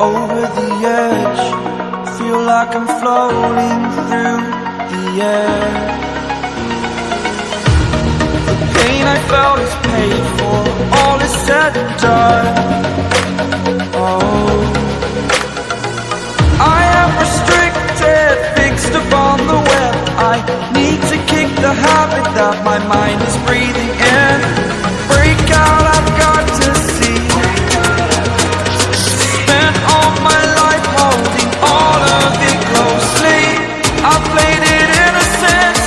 over the edge. Feel like I'm floating through the air. The pain I felt is paid for, all is said and done. Oh, I am restricted, fixed upon the web. I need to kick the habit that my mind is breathing in. Break out, I've got to see. Spent all my life holding all of it closely. I played it innocent,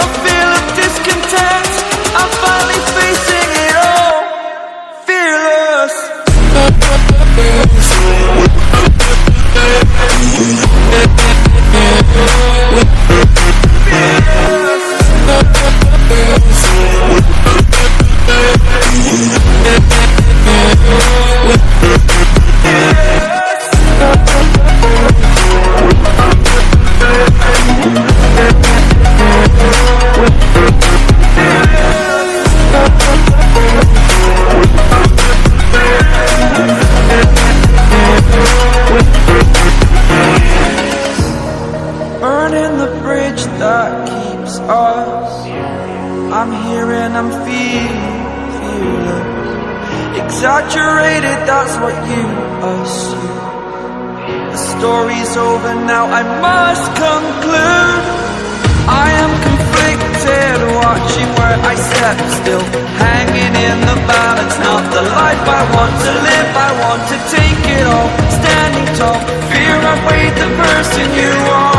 a feel of discontent. I'm finally facing it all, fearless. Burning the bridge that keeps us. I'm here and I'm fearless. Exaggerated, that's what you assume. The story's over now, I must conclude. I am conflicted, watching where I step still, hanging in the balance. Not the life I want to live, I want to take it all. Standing tall, fear I've weighed the person you are.